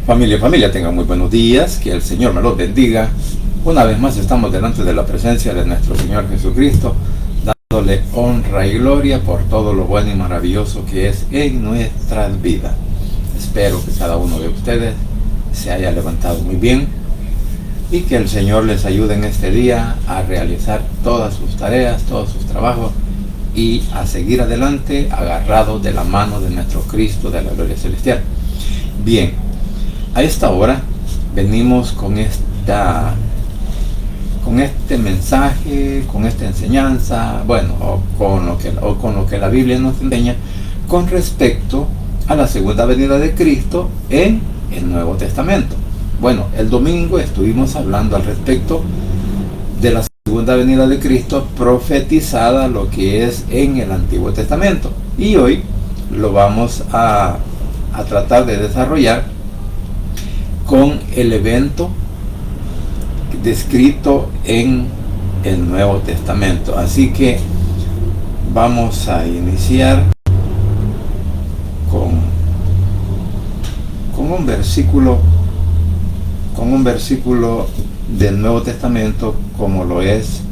Familia, tengan muy buenos días, que el Señor me los bendiga. Una vez más estamos delante de la presencia de nuestro Señor Jesucristo, dándole honra y gloria por todo lo bueno y maravilloso que es en nuestras vidas. Espero que cada uno de ustedes se haya levantado muy bien y que el Señor les ayude en este día a realizar todas sus tareas, todos sus trabajos y a seguir adelante agarrados de la mano de nuestro Cristo de la gloria celestial. Bien, a esta hora venimos con este mensaje, con esta enseñanza, o con lo que la Biblia nos enseña con respecto a la segunda venida de Cristo en el Nuevo Testamento. Bueno, el domingo estuvimos hablando al respecto de la segunda venida de Cristo profetizada, lo que es en el Antiguo Testamento, y hoy lo vamos a tratar de desarrollar con el evento descrito en el Nuevo Testamento. Así que vamos a iniciar con un versículo del Nuevo Testamento, como lo es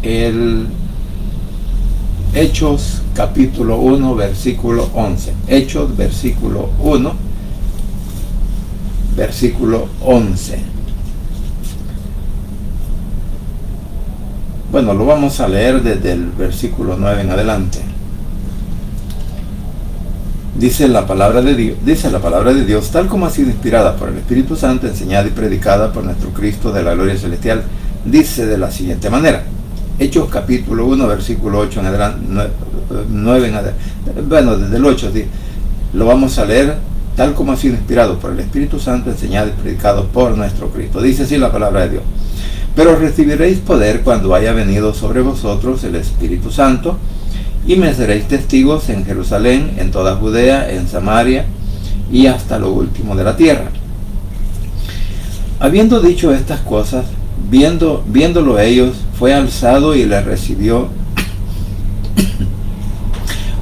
el Hechos capítulo 1 versículo 11. Hechos versículo 1 versículo 11. Bueno, lo vamos a leer desde el versículo 9 en adelante. Dice la palabra de Dios, tal como ha sido inspirada por el Espíritu Santo, enseñada y predicada por nuestro Cristo de la gloria celestial, dice de la siguiente manera. Hechos capítulo 1 versículo 8 en adelante, 9 en adelante. Bueno, desde el 8 sí. Lo vamos a leer tal como ha sido inspirado por el Espíritu Santo, enseñado y predicado por nuestro Cristo. Dice así la palabra de Dios. Pero recibiréis poder cuando haya venido sobre vosotros el Espíritu Santo, y me seréis testigos en Jerusalén, en toda Judea, en Samaria y hasta lo último de la tierra. Habiendo dicho estas cosas, viéndolo ellos, fue alzado y le recibió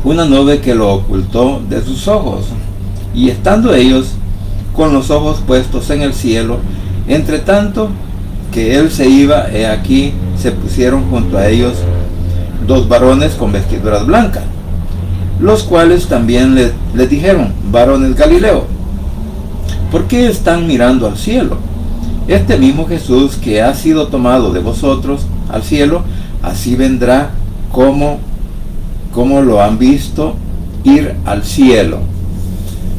una nube que lo ocultó de sus ojos. Y estando ellos con los ojos puestos en el cielo, entre tanto que él se iba, he aquí se pusieron junto a ellos dos varones con vestiduras blancas, los cuales también les dijeron: varones Galileo, ¿por qué están mirando al cielo? Este mismo Jesús que ha sido tomado de vosotros al cielo, así vendrá como lo han visto ir al cielo.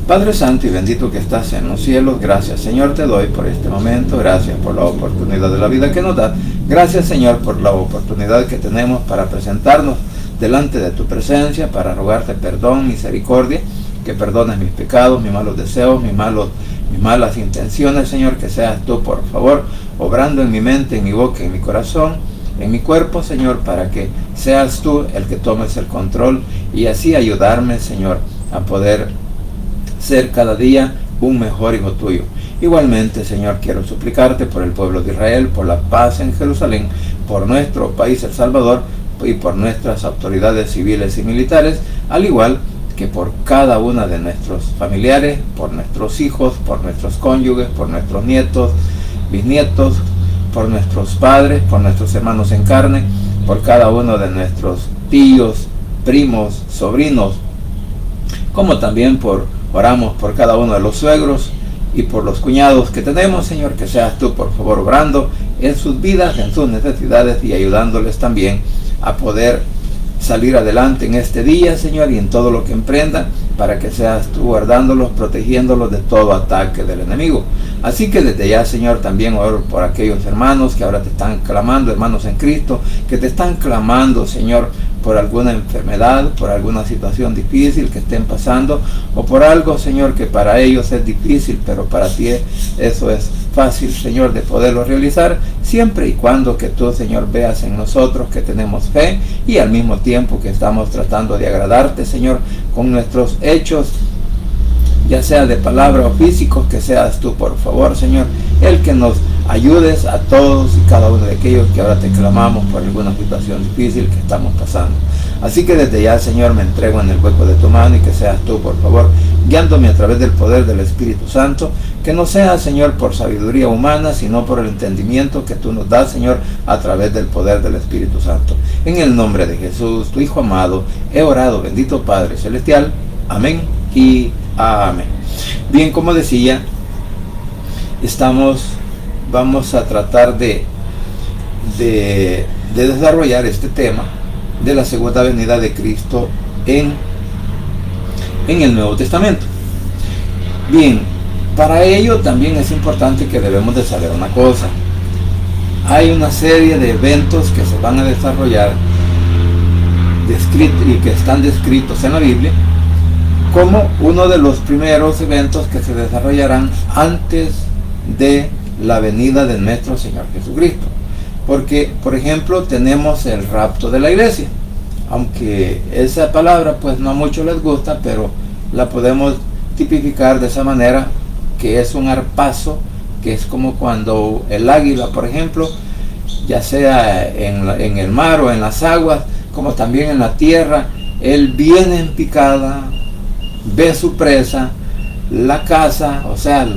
Padre Santo y bendito que estás en los cielos, gracias Señor te doy por este momento, gracias por la oportunidad de la vida que nos das, gracias Señor por la oportunidad que tenemos para presentarnos delante de tu presencia, para rogarte perdón, misericordia, que perdones mis pecados, mis malos deseos, mis malas intenciones, Señor, que seas tú por favor obrando en mi mente, en mi boca, en mi corazón, en mi cuerpo, Señor, para que seas tú el que tomes el control y así ayudarme, Señor, a poder ser cada día un mejor hijo tuyo. Igualmente, Señor, quiero suplicarte por el pueblo de Israel, por la paz en Jerusalén, por nuestro país El Salvador y por nuestras autoridades civiles y militares, al igual que por cada una de nuestros familiares, por nuestros hijos, por nuestros cónyuges, por nuestros nietos, bisnietos, por nuestros padres, por nuestros hermanos en carne, por cada uno de nuestros tíos, primos, sobrinos, como también oramos por cada uno de los suegros y por los cuñados que tenemos, Señor, que seas tú por favor obrando en sus vidas, en sus necesidades y ayudándoles también a poder salir adelante en este día, Señor, y en todo lo que emprendan, para que seas tú guardándolos, protegiéndolos de todo ataque del enemigo. Así que desde ya, Señor, también oro por aquellos hermanos que ahora te están clamando, hermanos en Cristo, que te están clamando, Señor, por alguna enfermedad, por alguna situación difícil que estén pasando, o por algo, Señor, que para ellos es difícil, pero para ti eso es fácil, Señor, de poderlo realizar, siempre y cuando que tú, Señor, veas en nosotros que tenemos fe y al mismo tiempo que estamos tratando de agradarte, Señor, con nuestros hechos, ya sea de palabra o físicos, que seas tú, por favor, Señor, el que nos ayudes a todos y cada uno de aquellos que ahora te clamamos por alguna situación difícil que estamos pasando. Así que desde ya, Señor, me entrego en el hueco de tu mano y que seas tú, por favor, guiándome a través del poder del Espíritu Santo, que no sea, Señor, por sabiduría humana, sino por el entendimiento que tú nos das, Señor, a través del poder del Espíritu Santo. En el nombre de Jesús, tu Hijo amado, he orado, bendito Padre Celestial. Amén y amén. Bien, como decía, vamos a tratar de desarrollar este tema de la segunda venida de Cristo en el Nuevo Testamento. Bien, para ello también es importante que debemos de saber una cosa. Hay una serie de eventos que se van a desarrollar y que están descritos en la Biblia como uno de los primeros eventos que se desarrollarán antes de la venida de nuestro Señor Jesucristo. Porque, por ejemplo, tenemos el rapto de la iglesia. Aunque esa palabra pues no a muchos les gusta, pero la podemos tipificar de esa manera, que es un arpazo, que es como cuando el águila, por ejemplo, ya sea en el mar o en las aguas, como también en la tierra, él viene en picada, ve su presa, la caza, o sea,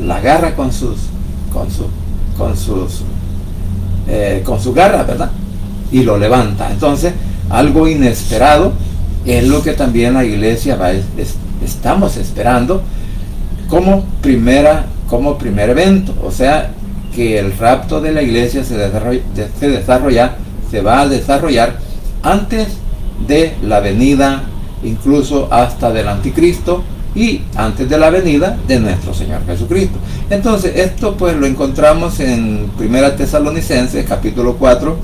la agarra con sus garras, ¿verdad? Y lo levanta. Entonces, algo inesperado es lo que también la iglesia estamos esperando como primer evento. O sea, que el rapto de la iglesia se va a desarrollar antes de la venida, incluso hasta del anticristo, y antes de la venida de nuestro Señor Jesucristo. Entonces, esto pues lo encontramos en 1 Tesalonicenses capítulo 4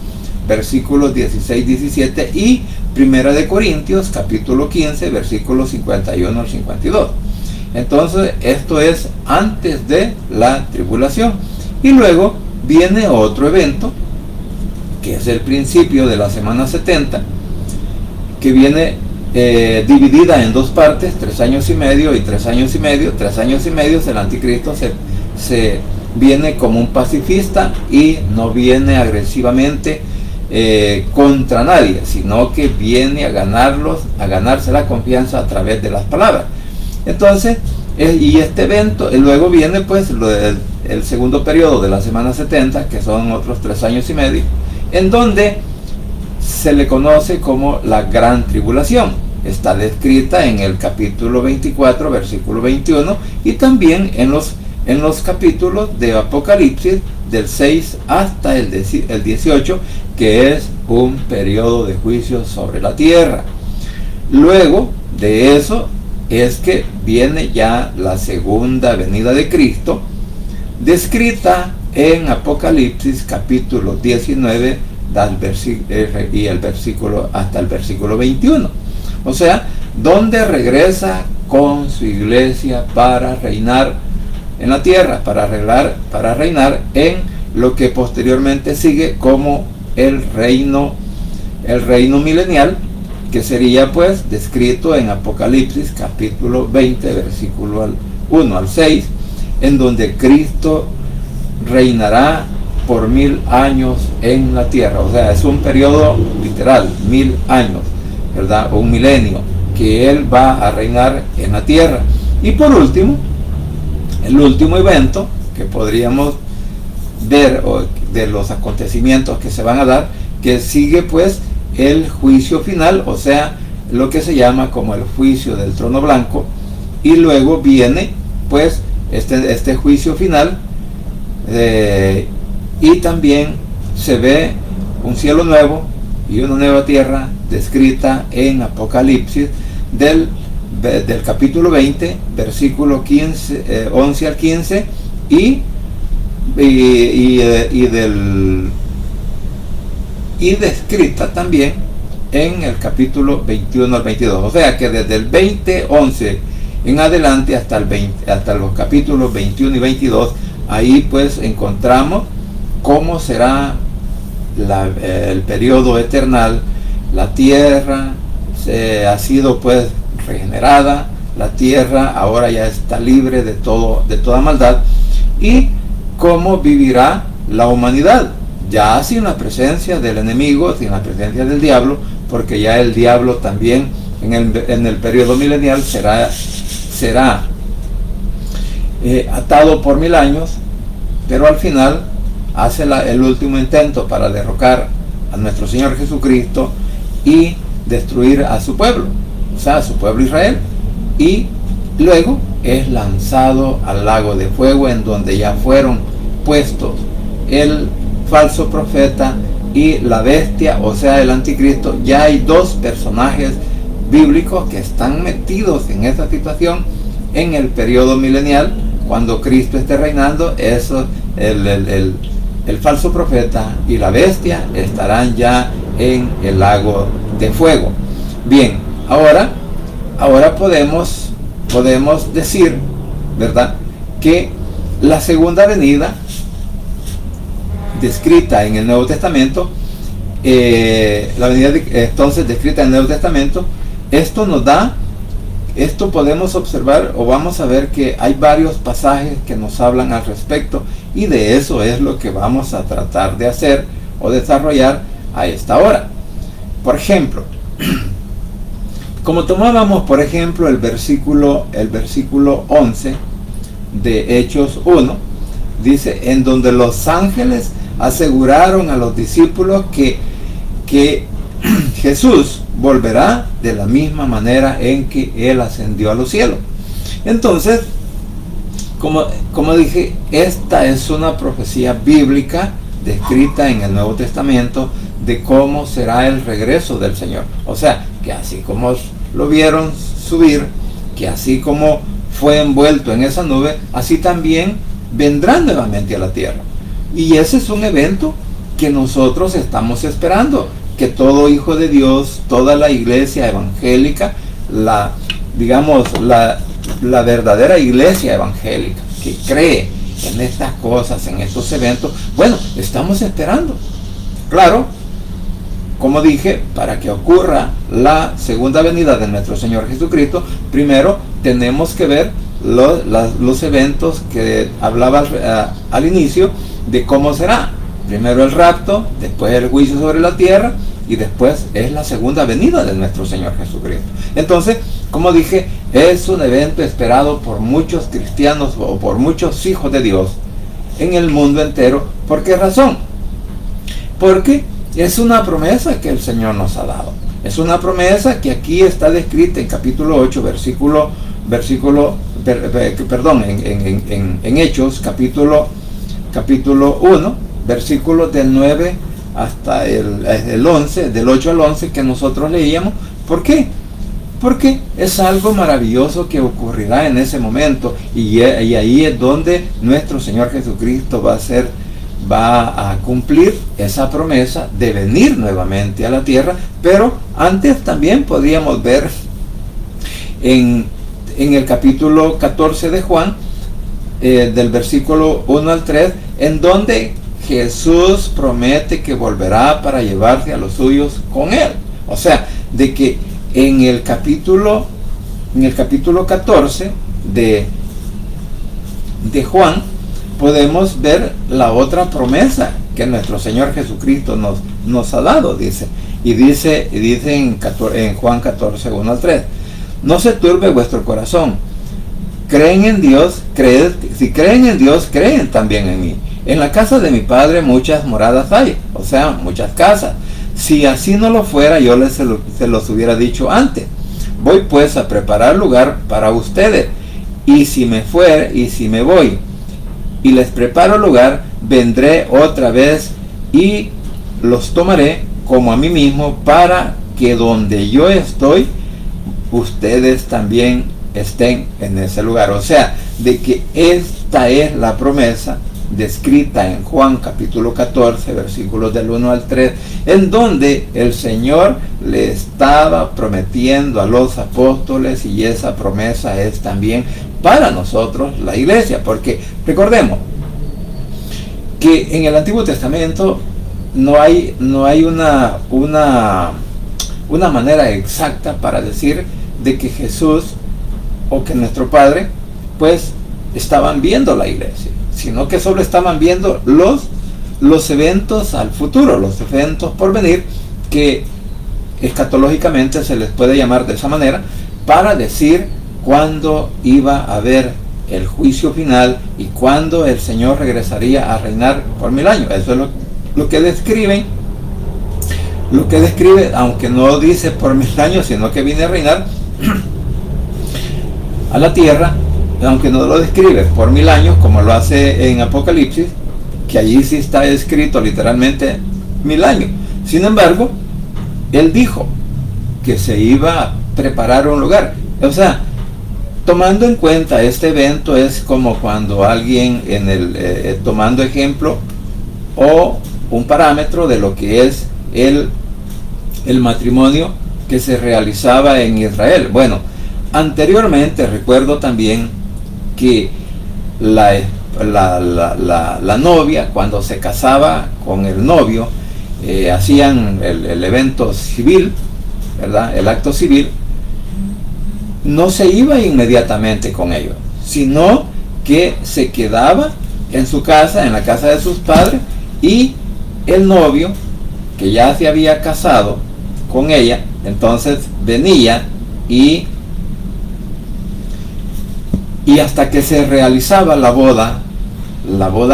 versículos 16-17 y 1 de Corintios capítulo 15 versículos 51 al 52. Entonces, esto es antes de la tribulación. Y luego viene otro evento, que es el principio de la semana 70, que viene dividida en dos partes, 3 años y medio y 3 años y medio. 3 años y medio, el anticristo se viene como un pacifista y no viene agresivamente contra nadie, sino que viene a ganarse la confianza a través de las palabras. Entonces, y este evento, luego viene pues el segundo periodo de la semana 70, que son otros 3 años y medio, en donde se le conoce como la gran tribulación. Está descrita en el capítulo 24, versículo 21, y también en los capítulos de Apocalipsis del 6 hasta el 18, que es un periodo de juicio sobre la tierra. Luego de eso es que viene ya la segunda venida de Cristo, descrita en Apocalipsis capítulo 19 y el versículo hasta el versículo 21. O sea, donde regresa con su iglesia para reinar en la tierra, para reinar en lo que posteriormente sigue como el reino milenial, que sería pues descrito en Apocalipsis capítulo 20 versículo 1 al 6, en donde Cristo reinará por 1000 años en la tierra. O sea, es un periodo literal, 1000 años, ¿verdad? Un milenio, que Él va a reinar en la tierra. Y por último, el último evento que podríamos ver de los acontecimientos que se van a dar, que sigue pues el juicio final, o sea, lo que se llama como el juicio del trono blanco. Y luego viene pues este juicio final, y también se ve un cielo nuevo y una nueva tierra descrita en Apocalipsis del capítulo 20 versículo 11 al 15 y descrita también en el capítulo 21 al 22. O sea que desde el 20:11 en adelante hasta los capítulos 21 y 22, ahí pues encontramos cómo será el periodo eternal. La tierra ha sido pues regenerada, la tierra ahora ya está libre de toda maldad, y cómo vivirá la humanidad ya sin la presencia del enemigo, sin la presencia del diablo, porque ya el diablo también en el periodo milenial será atado por 1000 años, pero al final hace el último intento para derrocar a nuestro Señor Jesucristo y destruir a su pueblo, o sea, a su pueblo Israel, y luego es lanzado al lago de fuego, en donde ya fueron puestos el falso profeta y la bestia, o sea, el anticristo. Ya hay dos personajes bíblicos que están metidos en esa situación en el periodo milenial. Cuando Cristo esté reinando, eso, el falso profeta y la bestia estarán ya en el lago de fuego. Bien, ahora podemos decir, ¿verdad?, que la segunda venida descrita en el Nuevo Testamento, la venida entonces descrita en el Nuevo Testamento, esto podemos observar, o vamos a ver que hay varios pasajes que nos hablan al respecto, y de eso es lo que vamos a tratar de hacer o desarrollar a esta hora. Por ejemplo, como tomábamos por ejemplo el versículo 11 de Hechos 1, dice, en donde los ángeles aseguraron a los discípulos que Jesús volverá de la misma manera en que Él ascendió a los cielos. Entonces, como dije, esta es una profecía bíblica descrita en el Nuevo Testamento de cómo será el regreso del Señor. O sea, que así como lo vieron subir, que así como fue envuelto en esa nube, así también vendrá nuevamente a la tierra. Y ese es un evento que nosotros estamos esperando, que todo hijo de Dios, toda la iglesia evangélica, la verdadera iglesia evangélica que cree en estas cosas, en estos eventos, bueno, estamos esperando. Claro, como dije, para que ocurra la segunda venida de nuestro Señor Jesucristo, primero tenemos que ver los eventos que hablaba al inicio de cómo será. Primero el rapto, después el juicio sobre la tierra, y después es la segunda venida de nuestro Señor Jesucristo. Entonces, como dije, es un evento esperado por muchos cristianos o por muchos hijos de Dios en el mundo entero. ¿Por qué razón? Porque es una promesa que el Señor nos ha dado. Es una promesa que aquí está descrita en capítulo 8, en Hechos, capítulo 1, versículos del 9 hasta el 11, del 8 al 11 que nosotros leíamos. ¿Por qué? Porque es algo maravilloso que ocurrirá en ese momento, y ahí es donde nuestro Señor Jesucristo va a cumplir esa promesa de venir nuevamente a la tierra. Pero antes también podríamos ver en el capítulo 14 de Juan, del versículo 1 al 3, en donde Jesús promete que volverá para llevarse a los suyos con Él. O sea, de que en el capítulo 14 de Juan podemos ver la otra promesa que nuestro Señor Jesucristo nos ha dado, dice en Juan 14, 1 al 3, no se turbe vuestro corazón, creen en Dios, si creen en Dios, creen también en mí. En la casa de mi Padre muchas moradas hay, o sea, muchas casas. Si así no lo fuera, yo se los hubiera dicho antes. Voy pues a preparar lugar para ustedes. Y si me voy y les preparo lugar, vendré otra vez y los tomaré como a mí mismo, para que donde yo estoy, ustedes también estén en ese lugar. O sea, de que esta es la promesa descrita en Juan capítulo 14, versículos del 1 al 3, en donde el Señor le estaba prometiendo a los apóstoles, y esa promesa es también para nosotros, la iglesia, porque recordemos que en el Antiguo Testamento no hay una manera exacta para decir de que Jesús o que nuestro Padre pues estaban viendo la iglesia, sino que solo estaban viendo los eventos al futuro, los eventos por venir, que escatológicamente se les puede llamar de esa manera, para decir cuándo iba a haber el juicio final y cuándo el Señor regresaría a reinar por 1000 años. Eso es lo que describe, aunque no dice por 1000 años, sino que viene a reinar a la tierra, aunque no lo describe por 1000 años, como lo hace en Apocalipsis, que allí sí está escrito literalmente 1000 años. Sin embargo, él dijo que se iba a preparar un lugar. O sea, tomando en cuenta este evento, es como cuando alguien, tomando ejemplo o un parámetro de lo que es el matrimonio que se realizaba en Israel. Bueno, anteriormente recuerdo también que la novia, cuando se casaba con el novio, hacían el evento civil, ¿verdad? El acto civil. No se iba inmediatamente con ellos, sino que se quedaba en su casa, en la casa de sus padres, y el novio, que ya se había casado con ella, entonces venía y hasta que se realizaba la boda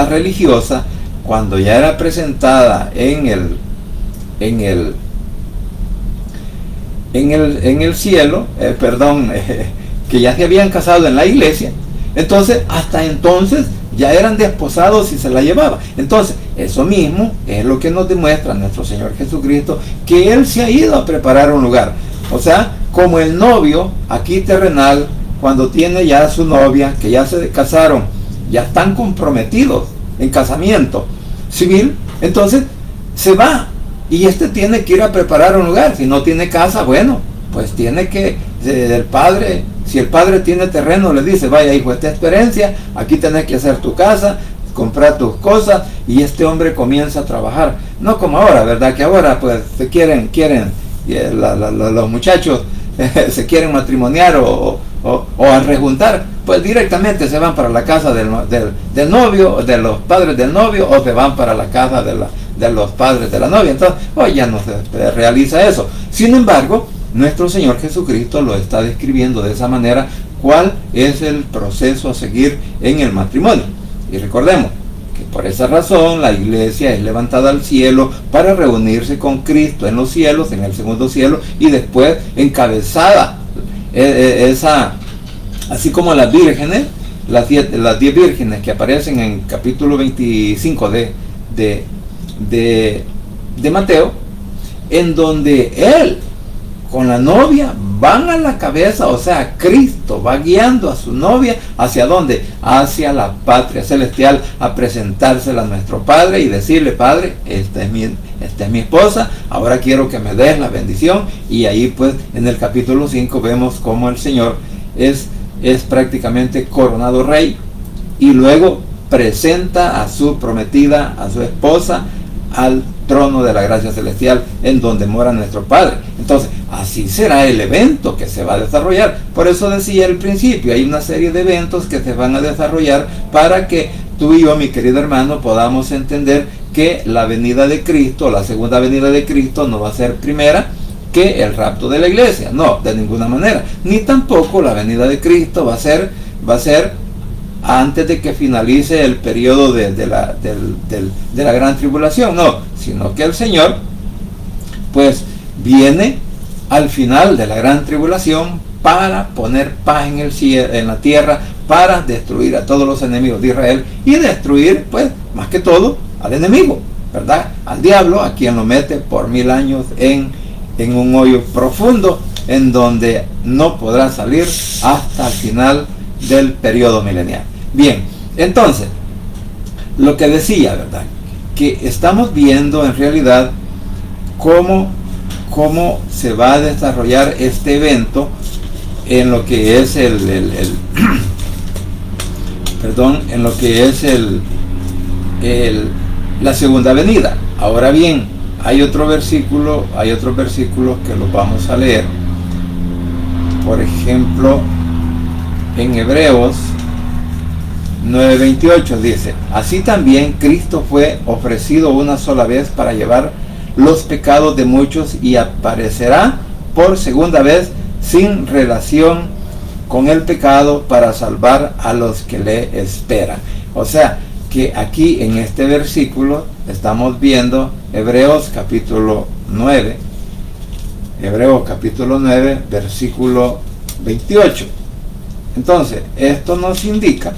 religiosa, cuando ya era presentada en el cielo, que ya se habían casado en la iglesia, entonces hasta entonces ya eran desposados y se la llevaba. Entonces eso mismo es lo que nos demuestra nuestro Señor Jesucristo, que Él se ha ido a preparar un lugar. O sea, como el novio aquí terrenal, cuando tiene ya a su novia, que ya se casaron, ya están comprometidos en casamiento civil, entonces se va. Y tiene que ir a preparar un lugar. Si no tiene casa, bueno, pues tiene que, el padre, si el padre tiene terreno, le dice: vaya hijo, esta es tu herencia, aquí tenés que hacer tu casa, comprar tus cosas, y este hombre comienza a trabajar. No como ahora, ¿verdad? Que ahora pues se quieren, los muchachos se quieren matrimoniar o a rejuntar, pues directamente se van para la casa del novio, de los padres del novio, o se van para la casa de los padres de la novia. Entonces, hoy ya no se realiza eso. Sin embargo, nuestro Señor Jesucristo lo está describiendo de esa manera, cuál es el proceso a seguir en el matrimonio. Y recordemos que por esa razón la iglesia es levantada al cielo para reunirse con Cristo en los cielos, en el segundo cielo, y después encabezada así como las vírgenes, las 10 vírgenes que aparecen en capítulo 25 de Mateo, en donde Él con la novia van a la cabeza. O sea, Cristo va guiando a su novia, ¿hacia dónde? Hacia la patria celestial, a presentársela a nuestro Padre y decirle: Padre, esta es mi esposa, ahora quiero que me des la bendición. Y ahí pues en el capítulo 5 vemos cómo el Señor es prácticamente coronado rey, y luego presenta a su prometida, a su esposa, al trono de la gracia celestial, en donde mora nuestro Padre. Entonces, así será el evento que se va a desarrollar. Por eso decía al principio, hay una serie de eventos que se van a desarrollar para que tú y yo, mi querido hermano, podamos entender que la venida de Cristo, la segunda venida de Cristo, no va a ser primera que el rapto de la iglesia. No, de ninguna manera. Ni tampoco la venida de Cristo va a ser antes de que finalice el periodo de la gran tribulación. No, sino que el Señor pues viene al final de la gran tribulación para poner paz en el cielo, en la tierra, para destruir a todos los enemigos de Israel, y destruir pues más que todo al enemigo, ¿verdad? Al diablo, a quien lo mete por 1000 años en un hoyo profundo, en donde no podrá salir hasta el final del periodo milenial. Bien, entonces, lo que decía, ¿verdad? Que estamos viendo en realidad cómo se va a desarrollar este evento en lo que es en lo que es la segunda venida. Ahora bien, hay otros versículos que los vamos a leer. Por ejemplo, en Hebreos 9:28 dice: así también Cristo fue ofrecido una sola vez para llevar los pecados de muchos y aparecerá por segunda vez sin relación con el pecado para salvar a los que le esperan. O sea, que aquí en este versículo estamos viendo Hebreos capítulo 9, versículo 28. Entonces, esto nos indica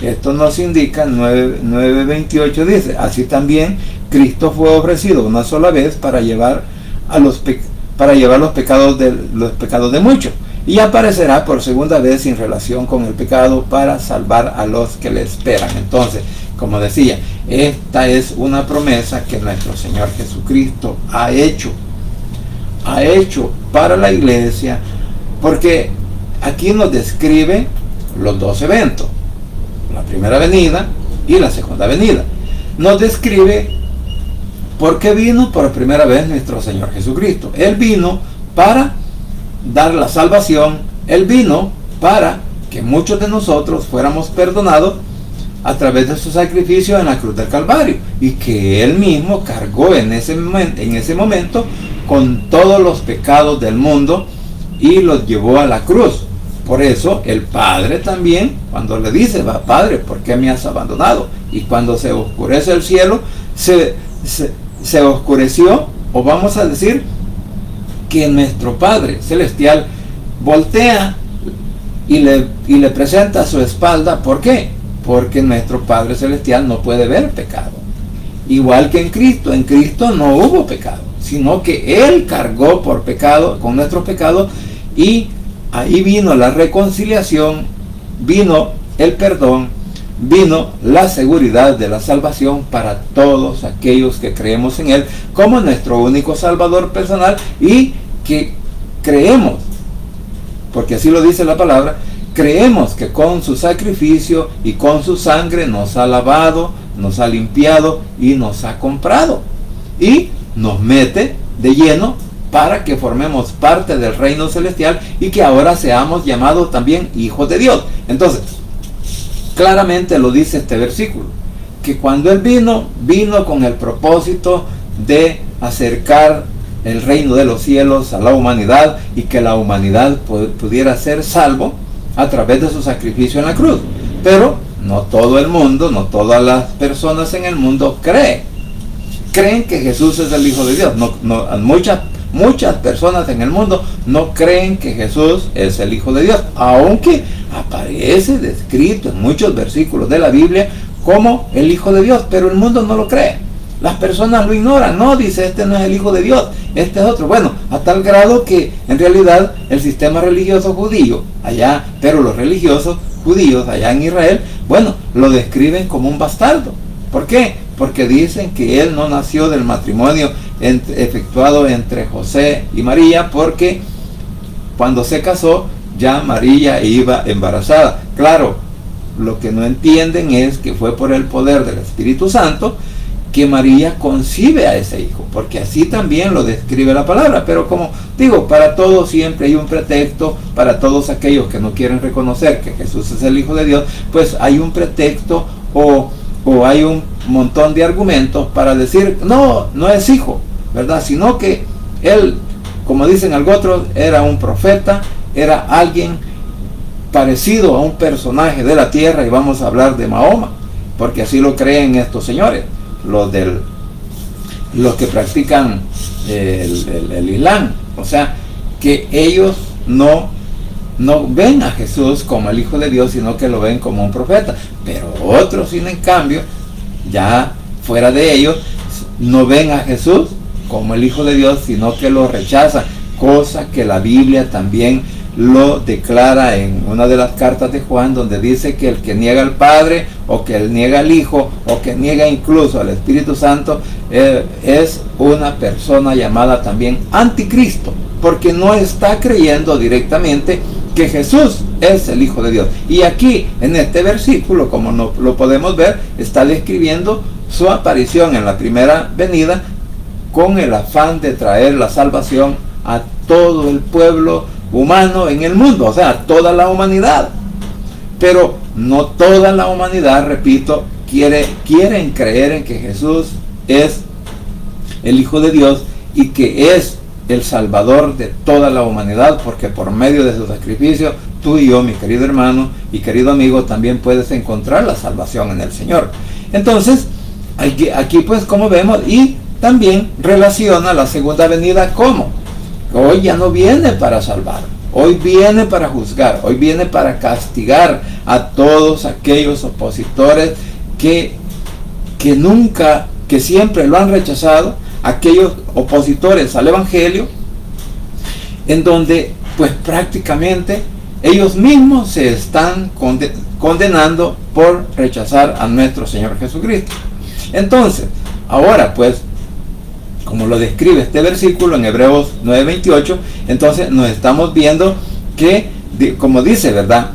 9:28 dice: así también Cristo fue ofrecido una sola vez para llevar los pecados de muchos, y aparecerá por segunda vez sin relación con el pecado para salvar a los que le esperan. Entonces, como decía, esta es una promesa que nuestro Señor Jesucristo ha hecho para la iglesia, porque aquí nos describe los dos eventos, la primera venida y la segunda venida. Nos describe por qué vino por primera vez nuestro Señor Jesucristo. Él vino para dar la salvación, Él vino para que muchos de nosotros fuéramos perdonados a través de su sacrificio en la cruz del Calvario, y que Él mismo cargó en ese momento con todos los pecados del mundo y los llevó a la cruz. Por eso el Padre también, cuando le dice: va, Padre, ¿por qué me has abandonado? Y cuando se oscurece el cielo, se oscureció, o vamos a decir que nuestro Padre Celestial voltea y le presenta su espalda. ¿Por qué? Porque nuestro Padre Celestial no puede ver pecado. Igual que en Cristo no hubo pecado, sino que Él cargó por pecado, con nuestros pecados, y ahí vino la reconciliación, vino el perdón, vino la seguridad de la salvación para todos aquellos que creemos en Él como nuestro único Salvador personal, y que creemos, porque así lo dice la palabra, creemos que con su sacrificio y con su sangre nos ha lavado, nos ha limpiado y nos ha comprado, y nos mete de lleno para que formemos parte del reino celestial y que ahora seamos llamados también hijos de Dios. Entonces, claramente lo dice este versículo, que cuando Él vino con el propósito de acercar el reino de los cielos a la humanidad, y que la humanidad pudiera ser salvo a través de su sacrificio en la cruz. Pero no todo el mundo, no todas las personas en el mundo creen que Jesús es el Hijo de Dios. Muchas personas en el mundo no creen que Jesús es el Hijo de Dios, aunque aparece descrito en muchos versículos de la Biblia como el Hijo de Dios, pero el mundo no lo cree. Las personas lo ignoran, no, dice: este no es el Hijo de Dios, este es otro. Bueno, a tal grado que en realidad el sistema religioso judío allá, pero los religiosos judíos allá en Israel, bueno, lo describen como un bastardo. ¿Por qué? Porque dicen que él no nació del matrimonio efectuado entre José y María, porque cuando se casó ya María iba embarazada. Claro, lo que no entienden es que fue por el poder del Espíritu Santo que María concibe a ese hijo, porque así también lo describe la palabra. Pero como digo, para todos siempre hay un pretexto, para todos aquellos que no quieren reconocer que Jesús es el Hijo de Dios, pues hay un pretexto o hay un montón de argumentos para decir: no es hijo, ¿verdad? Sino que él, como dicen algunos, era un profeta, era alguien parecido a un personaje de la tierra, y vamos a hablar de Mahoma, porque así lo creen estos señores, los que practican el Islam. O sea, que ellos no ven a Jesús como el Hijo de Dios, sino que lo ven como un profeta. Pero otros, sin en cambio, ya fuera de ellos, no ven a Jesús como el Hijo de Dios, sino que lo rechazan, cosa que la Biblia también lo declara en una de las cartas de Juan, donde dice que el que niega al Padre, o que él niega al Hijo, o que niega incluso al Espíritu Santo, es una persona llamada también anticristo, porque no está creyendo directamente que Jesús es el Hijo de Dios. Y aquí en este versículo, como no lo podemos ver, está describiendo su aparición en la primera venida con el afán de traer la salvación a todo el pueblo humano en el mundo, o sea, toda la humanidad. Pero no toda la humanidad, repito, quieren creer en que Jesús es el Hijo de Dios y que es el Salvador de toda la humanidad, porque por medio de su sacrificio, tú y yo, mi querido hermano y querido amigo, también puedes encontrar la salvación en el Señor. Entonces, aquí pues como vemos, y también relaciona la segunda venida como hoy ya no viene para salvar, hoy viene para juzgar, hoy viene para castigar a todos aquellos opositores que siempre lo han rechazado, aquellos opositores al Evangelio, en donde pues prácticamente ellos mismos se están condenando por rechazar a nuestro Señor Jesucristo. Entonces, ahora pues, como lo describe este versículo en Hebreos 9:28, entonces nos estamos viendo que, como dice, ¿verdad?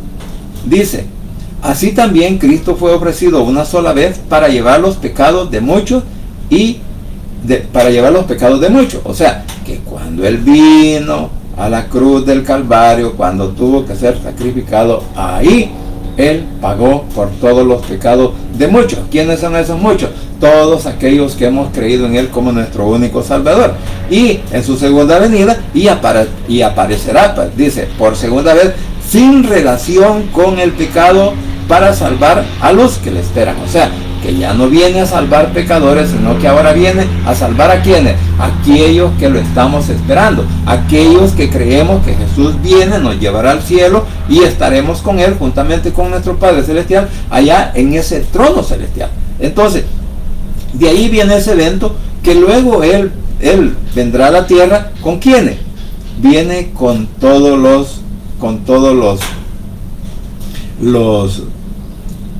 Dice, así también Cristo fue ofrecido una sola vez para llevar los pecados de muchos O sea, que cuando Él vino a la cruz del Calvario, cuando tuvo que ser sacrificado, ahí Él pagó por todos los pecados de muchos. ¿Quiénes son esos muchos? Todos aquellos que hemos creído en Él como nuestro único Salvador. Y en su segunda venida, y aparecerá, pues, dice, por segunda vez, sin relación con el pecado, para salvar a los que le esperan. O sea, que ya no viene a salvar pecadores, sino que ahora viene a salvar a quienes, aquellos que lo estamos esperando, aquellos que creemos que Jesús viene, nos llevará al cielo y estaremos con Él juntamente con nuestro Padre Celestial allá en ese trono celestial. Entonces, de ahí viene ese evento que luego Él vendrá a la tierra. ¿Con quiénes? Viene con todos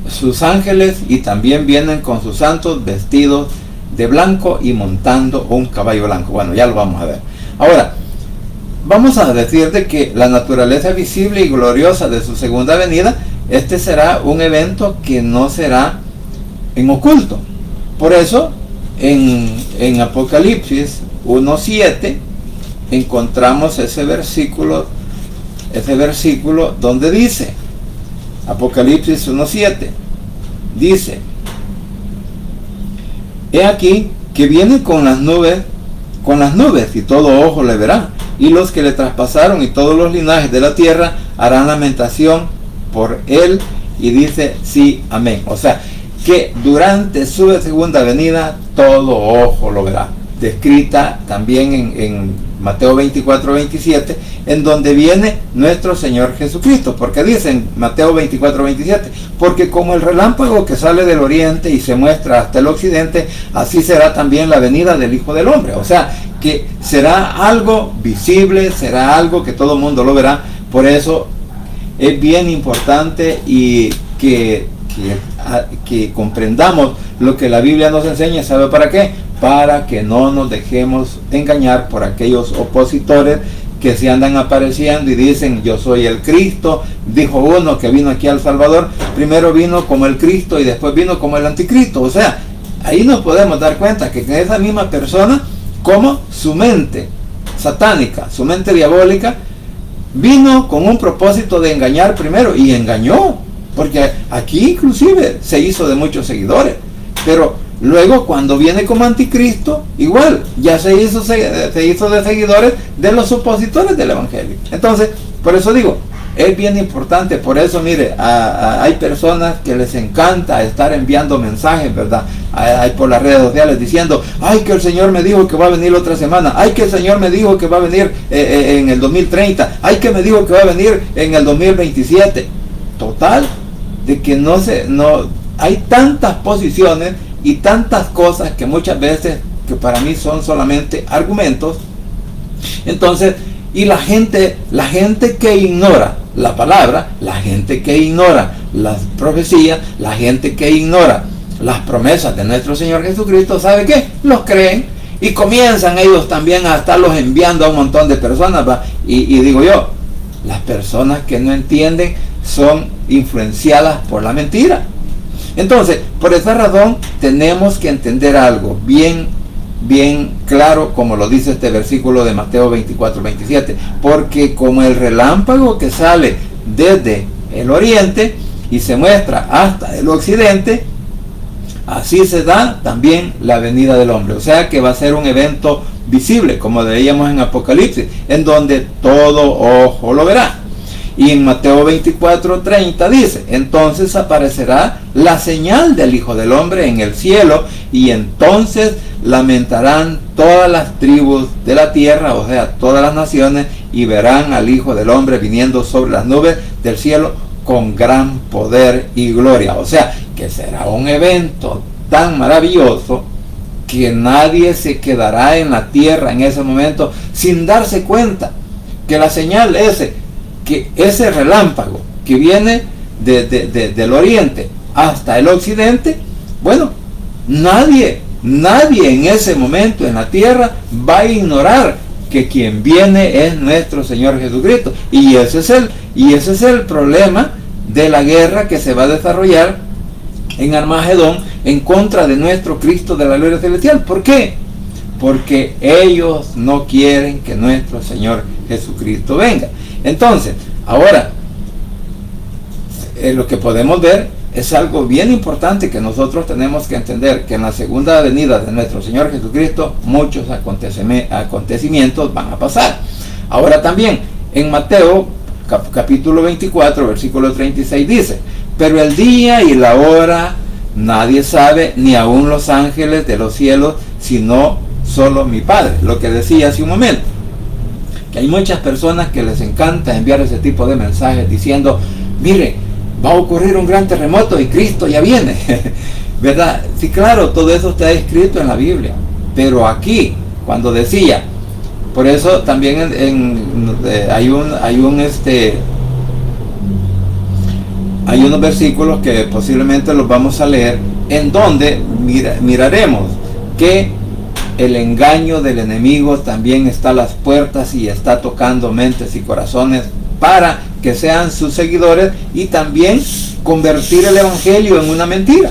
sus ángeles, y también vienen con sus santos vestidos de blanco y montando un caballo blanco. Bueno, ya lo vamos a ver. Ahora, vamos a decir de que la naturaleza visible y gloriosa de su segunda venida, este será un evento que no será en oculto. Por eso, en Apocalipsis 1:7, encontramos ese versículo donde dice, Apocalipsis 1:7, dice, he aquí que viene con las nubes, y todo ojo le verá, y los que le traspasaron y todos los linajes de la tierra harán lamentación por él, y dice, sí, amén. O sea, que durante su segunda venida todo ojo lo verá. Descrita también en Mateo 24:27, en donde viene nuestro Señor Jesucristo, porque dice en Mateo 24:27, porque como el relámpago que sale del oriente y se muestra hasta el occidente, así será también la venida del Hijo del Hombre. O sea, que será algo visible, será algo que todo el mundo lo verá. Por eso es bien importante y que comprendamos lo que la Biblia nos enseña. ¿Sabe para qué? Para que no nos dejemos engañar por aquellos opositores que se andan apareciendo y dicen, yo soy el Cristo. Dijo uno que vino aquí al Salvador, primero vino como el Cristo y después vino como el anticristo. O sea, ahí nos podemos dar cuenta que esa misma persona, como su mente satánica, su mente diabólica, vino con un propósito de engañar primero, y engañó, porque aquí inclusive se hizo de muchos seguidores, pero luego cuando viene como anticristo, igual, ya se hizo de seguidores de los opositores del Evangelio. Entonces, por eso digo, es bien importante. Por eso, mire, hay personas que les encanta estar enviando mensajes, ¿verdad? Hay por las redes sociales diciendo, ay, que el Señor me dijo que va a venir otra semana, ay, que el Señor me dijo que va a venir en el 2030, ay, que me dijo que va a venir en el 2027. Total, de que no hay tantas posiciones y tantas cosas que muchas veces que para mí son solamente argumentos. Entonces, y la gente que ignora la palabra, la gente que ignora las profecías, la gente que ignora las promesas de nuestro Señor Jesucristo, ¿sabe qué? Los creen y comienzan ellos también a estarlos enviando a un montón de personas, ¿va? Y digo yo, las personas que no entienden son influenciadas por la mentira. Entonces, por esa razón tenemos que entender algo bien claro, como lo dice este versículo de Mateo 24:27, porque como el relámpago que sale desde el oriente y se muestra hasta el occidente, así se da también la venida del hombre. O sea que va a ser un evento visible, como veíamos en Apocalipsis, en donde todo ojo lo verá. Y en Mateo 24:30 dice: entonces aparecerá la señal del Hijo del Hombre en el cielo, y entonces lamentarán todas las tribus de la tierra, o sea, todas las naciones, y verán al Hijo del Hombre viniendo sobre las nubes del cielo con gran poder y gloria. O sea, que será un evento tan maravilloso que nadie se quedará en la tierra en ese momento sin darse cuenta que la señal que ese relámpago que viene del oriente hasta el occidente, bueno, nadie en ese momento en la tierra va a ignorar que quien viene es nuestro Señor Jesucristo. Y ese es el problema de la guerra que se va a desarrollar en Armagedón en contra de nuestro Cristo de la gloria celestial. ¿Por qué? Porque ellos no quieren que nuestro Señor Jesucristo venga. Entonces, ahora, lo que podemos ver es algo bien importante que nosotros tenemos que entender, que en la segunda venida de nuestro Señor Jesucristo muchos acontecimientos van a pasar. Ahora también, en Mateo capítulo 24, versículo 36 dice: pero el día y la hora nadie sabe, ni aun los ángeles de los cielos, sino solo mi Padre. Lo que decía hace un momento, que hay muchas personas que les encanta enviar ese tipo de mensajes diciendo: mire, va a ocurrir un gran terremoto y Cristo ya viene. ¿Verdad? Sí, claro, todo eso está escrito en la Biblia, pero aquí, cuando decía, por eso también hay unos versículos que posiblemente los vamos a leer, en donde miraremos que el engaño del enemigo también está a las puertas y está tocando mentes y corazones para que sean sus seguidores, y también convertir el evangelio en una mentira.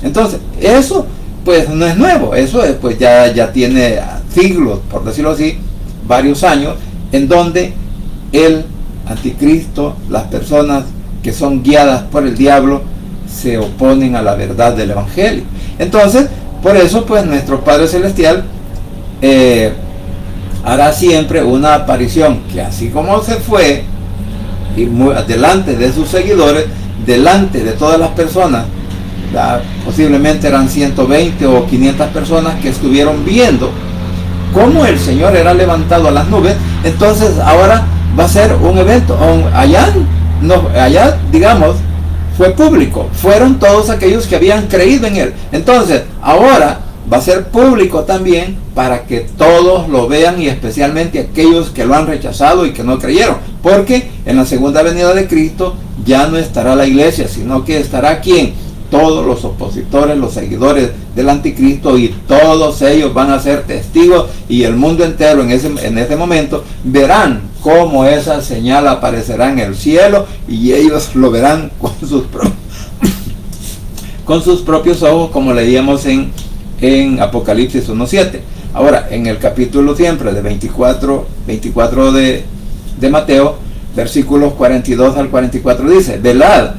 Entonces, eso pues no es nuevo, eso pues ya tiene siglos, por decirlo así, varios años, en donde el anticristo, las personas que son guiadas por el diablo, se oponen a la verdad del evangelio. Entonces, por eso pues nuestro Padre Celestial hará siempre una aparición, que así como se fue y delante de sus seguidores, delante de todas las personas, posiblemente eran 120 o 500 personas que estuvieron viendo cómo el Señor era levantado a las nubes. Entonces ahora va a ser un evento, allá digamos fue público, fueron todos aquellos que habían creído en Él. Entonces ahora va a ser público también, para que todos lo vean, y especialmente aquellos que lo han rechazado y que no creyeron, porque en la segunda venida de Cristo ya no estará la iglesia, sino que estará ¿quién? Todos los opositores, los seguidores del anticristo, y todos ellos van a ser testigos, y el mundo entero en ese momento verán cómo esa señal aparecerá en el cielo, y ellos lo verán con sus propios ojos, como leíamos en Apocalipsis 1:7. Ahora, en el capítulo siempre de 24 de Mateo, versículos 42 al 44 dice: velad,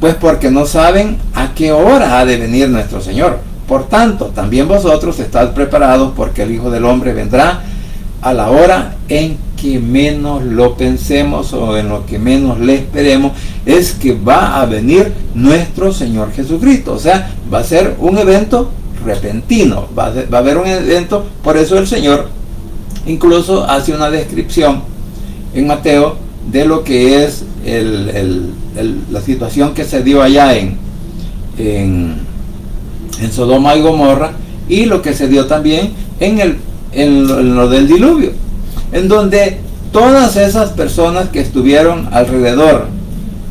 pues porque no saben a qué hora ha de venir nuestro Señor. Por tanto, también vosotros estad preparados, porque el Hijo del Hombre vendrá a la hora en que menos lo pensemos, o en lo que menos le esperemos. Es que va a venir nuestro Señor Jesucristo. O sea, va a ser un evento repentino, va a haber un evento. Por eso el Señor incluso hace una descripción en Mateo de lo que es la situación que se dio allá en Sodoma y Gomorra, y lo que se dio también en lo del diluvio, en donde todas esas personas que estuvieron alrededor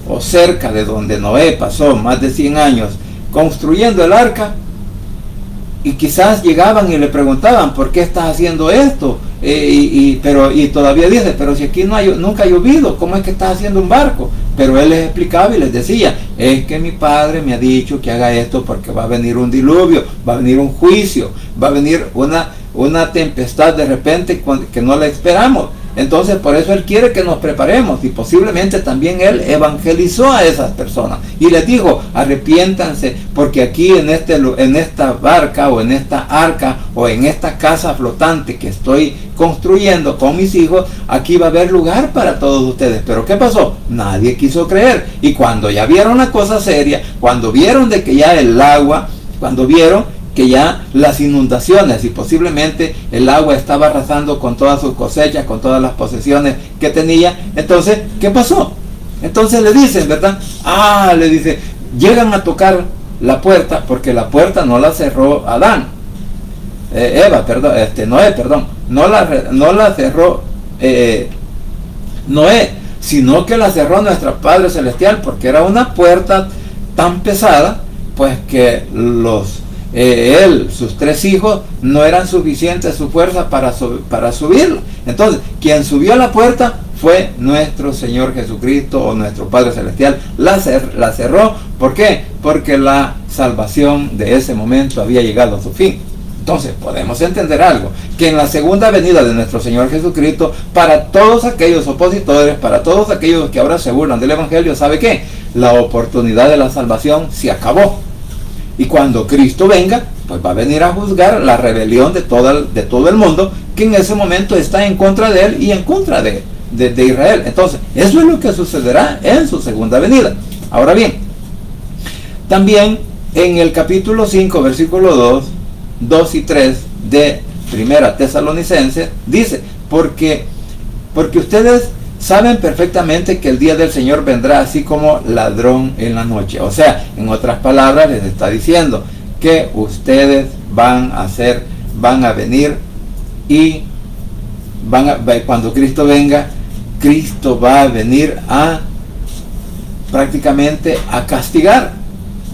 o cerca de donde Noé pasó más de 100 años construyendo el arca, y quizás llegaban y le preguntaban: ¿por qué estás haciendo esto? Y todavía dice: pero si aquí nunca ha llovido, ¿cómo es que estás haciendo un barco? Pero él les explicaba y les decía: es que mi Padre me ha dicho que haga esto porque va a venir un diluvio, va a venir un juicio, va a venir una tempestad de repente que no la esperamos. Entonces por eso Él quiere que nos preparemos, y posiblemente también Él evangelizó a esas personas y les dijo: arrepiéntanse, porque aquí en esta barca o en esta arca o en esta casa flotante que estoy construyendo con mis hijos, aquí va a haber lugar para todos ustedes. Pero ¿qué pasó? Nadie quiso creer. Y cuando ya vieron la cosa seria, cuando vieron de que ya el agua, cuando vieron que ya las inundaciones y posiblemente el agua estaba arrasando con todas sus cosechas, con todas las posesiones que tenía, entonces, ¿qué pasó? Entonces le dicen, ¿verdad? Le dice, llegan a tocar la puerta, porque la puerta no la cerró no la cerró Noé, sino que la cerró nuestro Padre Celestial, porque era una puerta tan pesada, pues que sus 3 hijos no eran suficientes su fuerza para subirlo. Entonces, quien subió a la puerta fue nuestro Señor Jesucristo, o nuestro Padre Celestial. La cerró. ¿Por qué? Porque la salvación de ese momento había llegado a su fin. Entonces podemos entender algo, que en la segunda venida de nuestro Señor Jesucristo, para todos aquellos opositores, para todos aquellos que ahora se burlan del Evangelio, ¿sabe qué? La oportunidad de la salvación se acabó. Y cuando Cristo venga, pues va a venir a juzgar la rebelión de todo el mundo, que en ese momento está en contra de Él y en contra de Israel. Entonces, eso es lo que sucederá en su segunda venida. Ahora bien, también en el capítulo 5, versículo 2 y 3 de Primera Tesalonicenses, dice, porque ustedes saben perfectamente que el día del Señor vendrá así como ladrón en la noche. O sea, en otras palabras, les está diciendo que ustedes van a venir y cuando Cristo venga, Cristo va a venir prácticamente a castigar.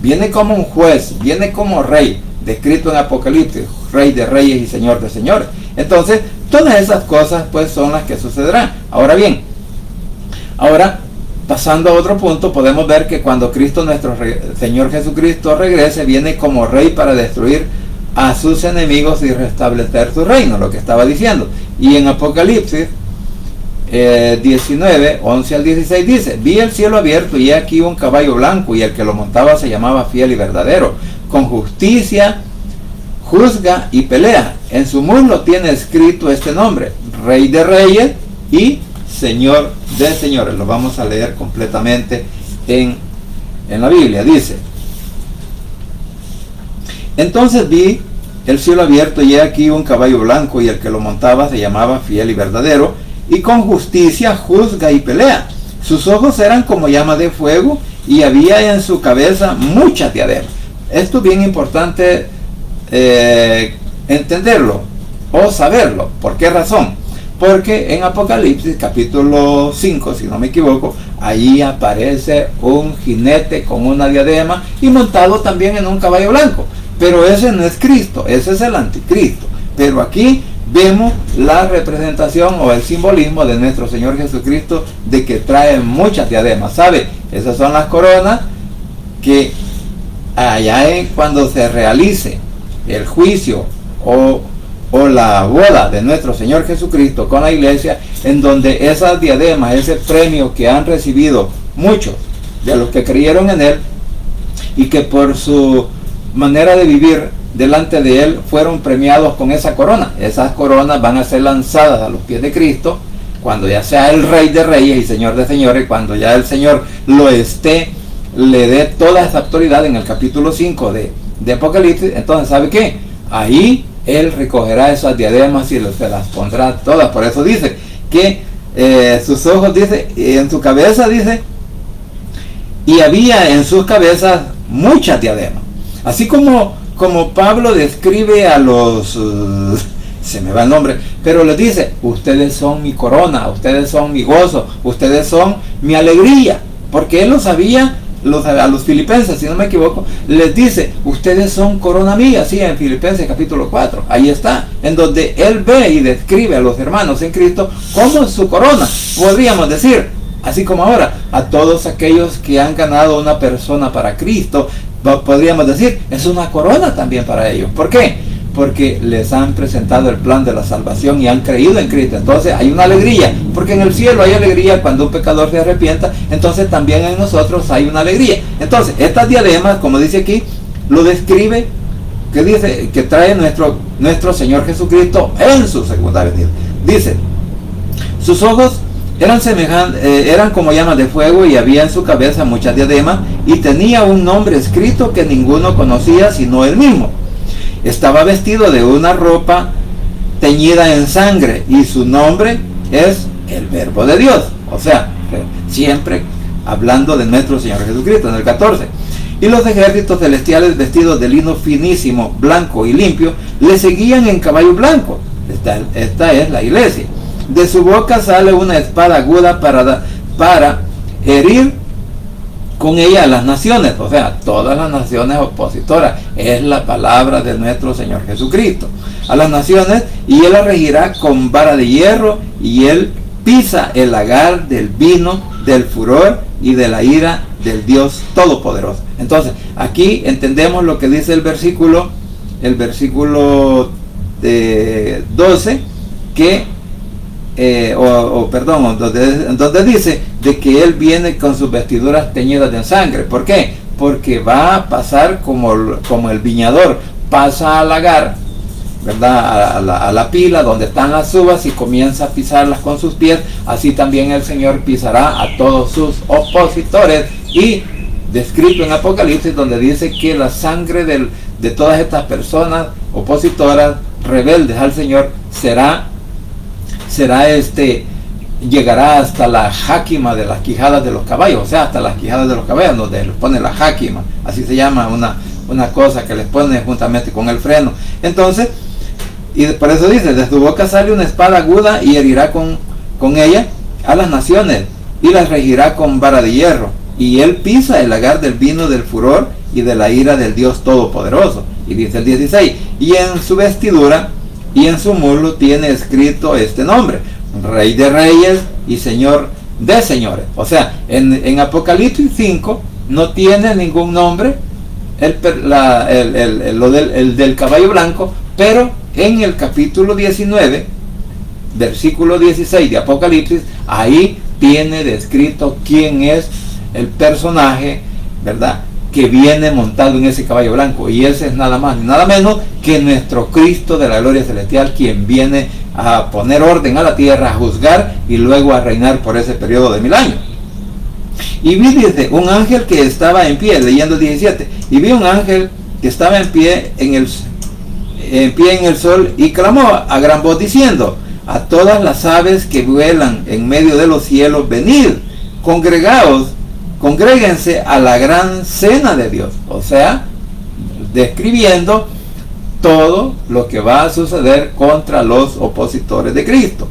Viene como un juez, viene como rey, descrito en Apocalipsis, Rey de reyes y Señor de señores. Entonces, todas esas cosas pues son las que sucederán. Ahora bien, pasando a otro punto, podemos ver que cuando Cristo, nuestro Señor Jesucristo, regrese, viene como rey para destruir a sus enemigos y restablecer su reino, lo que estaba diciendo. Y en Apocalipsis 19, 11 al 16 dice: vi el cielo abierto y he aquí un caballo blanco, y el que lo montaba se llamaba Fiel y Verdadero, con justicia juzga y pelea. En su muslo tiene escrito este nombre: Rey de Reyes y Señor de Señores. Lo vamos a leer completamente en la Biblia. Dice: entonces vi el cielo abierto y he aquí un caballo blanco, y el que lo montaba se llamaba Fiel y Verdadero, y con justicia juzga y pelea. Sus ojos eran como llama de fuego, y había en su cabeza muchas diademas. Esto es bien importante entenderlo o saberlo. ¿Por qué razón? Porque en Apocalipsis capítulo 5, si no me equivoco, ahí aparece un jinete con una diadema y montado también en un caballo blanco. Pero ese no es Cristo, ese es el anticristo. Pero aquí vemos la representación o el simbolismo de nuestro Señor Jesucristo, de que trae muchas diademas. ¿Sabe? Esas son las coronas que allá cuando se realice el juicio o la boda de nuestro Señor Jesucristo con la iglesia, en donde esas diademas, ese premio que han recibido muchos de los que creyeron en Él y que por su manera de vivir delante de Él fueron premiados con esa corona. Esas coronas van a ser lanzadas a los pies de Cristo cuando ya sea el Rey de Reyes y Señor de Señores, cuando ya el Señor le dé toda esa autoridad en el capítulo 5 de Apocalipsis. Entonces, ¿sabe qué? Ahí Él recogerá esas diademas y se las pondrá todas. Por eso dice que sus ojos, dice, y en su cabeza, dice, y había en sus cabezas muchas diademas. Así como Pablo describe a los, se me va el nombre, pero les dice: ustedes son mi corona, ustedes son mi gozo, ustedes son mi alegría. Porque él lo sabía, a los filipenses, si no me equivoco, les dice: ustedes son corona mía, sí, en Filipenses capítulo 4, ahí está, en donde él ve y describe a los hermanos en Cristo como su corona. Podríamos decir, así como ahora, a todos aquellos que han ganado una persona para Cristo, podríamos decir, es una corona también para ellos. ¿Por qué? porque les han presentado el plan de la salvación y han creído en Cristo. Entonces hay una alegría, porque en el cielo hay alegría cuando un pecador se arrepienta, entonces también en nosotros hay una alegría. Entonces estas diademas, como dice aquí, lo describe, que dice que trae nuestro Señor Jesucristo en su segunda venida. Dice, sus ojos eran como llamas de fuego, y había en su cabeza muchas diademas, y tenía un nombre escrito que ninguno conocía sino él mismo. Estaba vestido de una ropa teñida en sangre, y su nombre es el Verbo de Dios. O sea, siempre hablando de nuestro Señor Jesucristo. En el 14, y los ejércitos celestiales vestidos de lino finísimo, blanco y limpio, le seguían en caballo blanco. Esta es la iglesia. De su boca sale una espada aguda para herir con ella a las naciones, o sea, todas las naciones opositoras. Es la palabra de nuestro Señor Jesucristo. A las naciones, y él las regirá con vara de hierro, y él pisa el lagar del vino, del furor y de la ira del Dios Todopoderoso. Entonces, aquí entendemos lo que dice el versículo 12, que donde dice de que él viene con sus vestiduras teñidas de sangre. ¿Por qué? Porque va a pasar como el viñador pasa al lagar, ¿verdad? A la pila donde están las uvas, y comienza a pisarlas con sus pies. Así también el Señor pisará a todos sus opositores, y descrito en Apocalipsis, donde dice que la sangre de todas estas personas opositoras, rebeldes al Señor, llegará hasta la jáquima de las quijadas de los caballos, o sea, hasta las quijadas de los caballos, donde les pone la jáquima, así se llama una cosa que les pone juntamente con el freno. Entonces, y por eso dice, de su boca sale una espada aguda, y herirá con ella a las naciones, y las regirá con vara de hierro, y él pisa el lagar del vino, del furor y de la ira del Dios Todopoderoso. Y dice el 16, y en su vestidura y en su muslo tiene escrito este nombre: Rey de Reyes y Señor de Señores. O sea, en Apocalipsis 5 no tiene ningún nombre el del caballo blanco, pero en el capítulo 19, versículo 16 de Apocalipsis, ahí tiene descrito quién es el personaje, ¿verdad?, que viene montado en ese caballo blanco, y ese es nada más ni nada menos que nuestro Cristo de la gloria celestial, quien viene a poner orden a la tierra, a juzgar y luego a reinar por ese periodo de 1000 años. Y vi, dice, un ángel que estaba en pie, leyendo el 17, y vi un ángel que estaba en pie en el sol, y clamó a gran voz diciendo: a todas las aves que vuelan en medio de los cielos, venid, congréguense a la gran cena de Dios. O sea, describiendo todo lo que va a suceder contra los opositores de Cristo,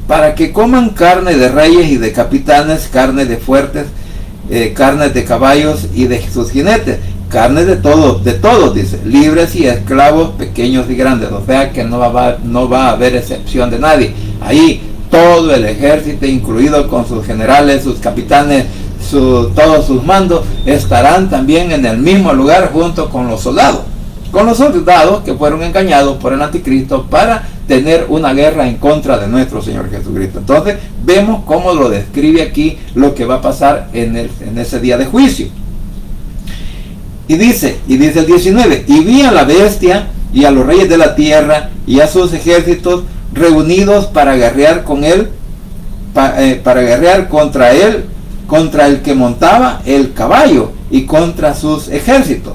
para que coman carne de reyes y de capitanes, carne de fuertes, carne de caballos y de sus jinetes, carne de todos, dice, libres y esclavos, pequeños y grandes. O sea que no va a haber excepción de nadie. Ahí todo el ejército, incluido con sus generales, sus capitanes, todos sus mandos, estarán también en el mismo lugar junto con los soldados que fueron engañados por el anticristo para tener una guerra en contra de nuestro Señor Jesucristo. Entonces vemos cómo lo describe aquí lo que va a pasar en ese día de juicio. Y dice el 19, y vi a la bestia y a los reyes de la tierra y a sus ejércitos reunidos para guerrear con él, para guerrear contra el que montaba el caballo y contra sus ejércitos.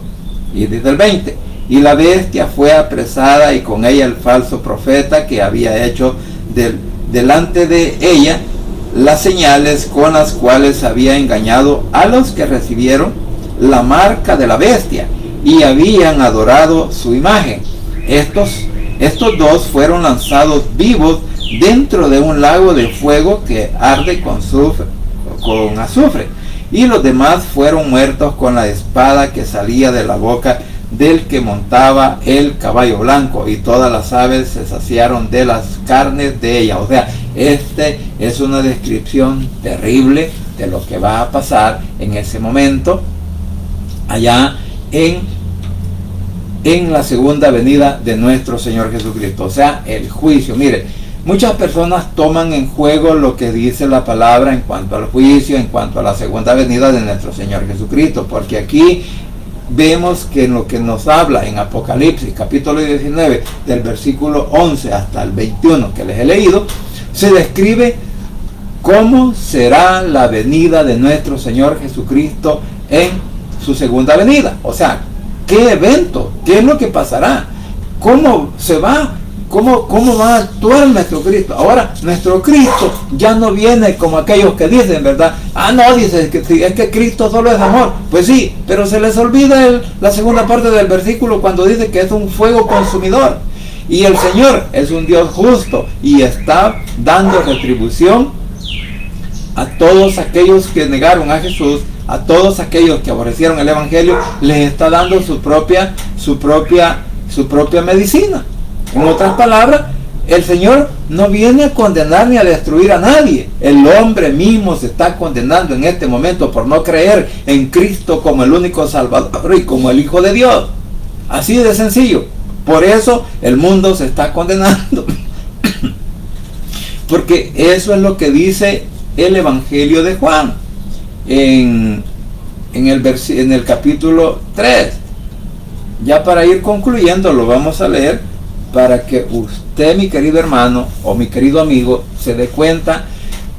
Y dice el 20, y la bestia fue apresada, y con ella el falso profeta que había hecho delante de ella las señales con las cuales había engañado a los que recibieron la marca de la bestia y habían adorado su imagen. Estos dos fueron lanzados vivos dentro de un lago de fuego que arde con azufre, y los demás fueron muertos con la espada que salía de la boca del que montaba el caballo blanco, y todas las aves se saciaron de las carnes de ella. O sea, es una descripción terrible de lo que va a pasar en ese momento allá en en la segunda venida de nuestro Señor Jesucristo, o sea, el juicio. Mire, muchas personas toman en juego lo que dice la palabra en cuanto al juicio, en cuanto a la segunda venida de nuestro Señor Jesucristo, porque aquí vemos que en lo que nos habla en Apocalipsis capítulo 19 del versículo 11 hasta el 21 que les he leído, se describe cómo será la venida de nuestro Señor Jesucristo en su segunda venida. O sea, ¿qué evento? ¿Qué es lo que pasará? ¿Cómo se va? ¿Cómo va a actuar nuestro Cristo? Ahora, nuestro Cristo ya no viene como aquellos que dicen, ¿verdad? Ah, no, dice que es que Cristo solo es amor. Pues sí, pero se les olvida la segunda parte del versículo cuando dice que es un fuego consumidor. Y el Señor es un Dios justo y está dando retribución a todos aquellos que negaron a Jesús, a todos aquellos que aborrecieron el Evangelio, les está dando su propia medicina. En otras palabras, el Señor no viene a condenar ni a destruir a nadie. El hombre mismo se está condenando en este momento por no creer en Cristo como el único Salvador y como el Hijo de Dios. Así de sencillo. Por eso el mundo se está condenando. Porque eso es lo que dice el Evangelio de Juan en el capítulo 3. Ya para ir concluyendo lo vamos a leer para que usted, mi querido hermano o mi querido amigo, se dé cuenta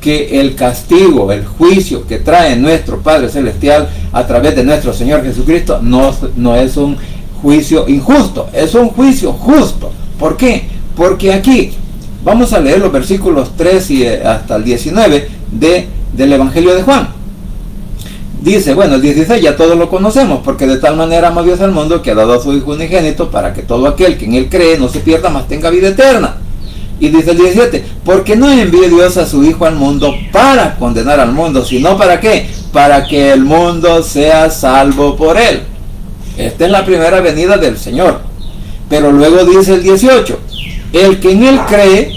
que el castigo, el juicio que trae nuestro Padre Celestial a través de nuestro Señor Jesucristo no es un juicio injusto, es un juicio justo. ¿Por qué? Porque aquí vamos a leer los versículos 3 y hasta el 19 del Evangelio de Juan. Dice, bueno, el 16 ya todos lo conocemos, porque de tal manera amó Dios al mundo que ha dado a su Hijo unigénito para que todo aquel que en él cree no se pierda, mas tenga vida eterna. Y dice el 17, porque no envió Dios a su Hijo al mundo para condenar al mundo, sino ¿para qué? Para que el mundo sea salvo por él. Esta es la primera venida del Señor. Pero luego dice el 18, el que en él cree,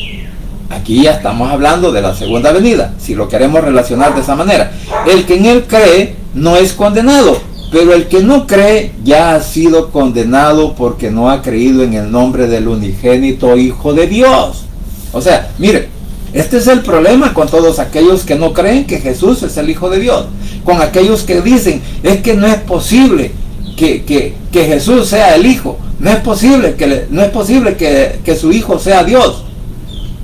aquí ya estamos hablando de la segunda venida, si lo queremos relacionar de esa manera. El que en él cree no es condenado, pero el que no cree ya ha sido condenado porque no ha creído en el nombre del unigénito Hijo de Dios. O sea, mire, este es el problema con todos aquellos que no creen que Jesús es el Hijo de Dios. Con aquellos que dicen, es que no es posible que Jesús sea el Hijo. No es posible que su Hijo sea Dios.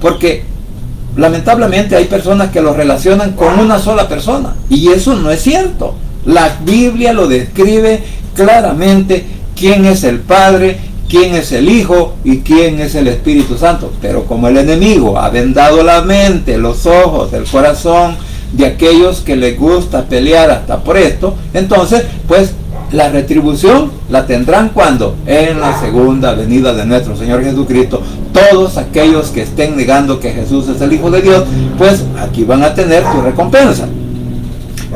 Porque lamentablemente hay personas que lo relacionan con una sola persona. Y eso no es cierto. La Biblia lo describe claramente quién es el Padre, quién es el Hijo y quién es el Espíritu Santo. Pero como el enemigo ha vendado la mente, los ojos, el corazón de aquellos que les gusta pelear hasta por esto, entonces pues la retribución la tendrán cuando en la segunda venida de nuestro Señor Jesucristo. Todos aquellos que estén negando que Jesús es el Hijo de Dios, pues aquí van a tener su recompensa.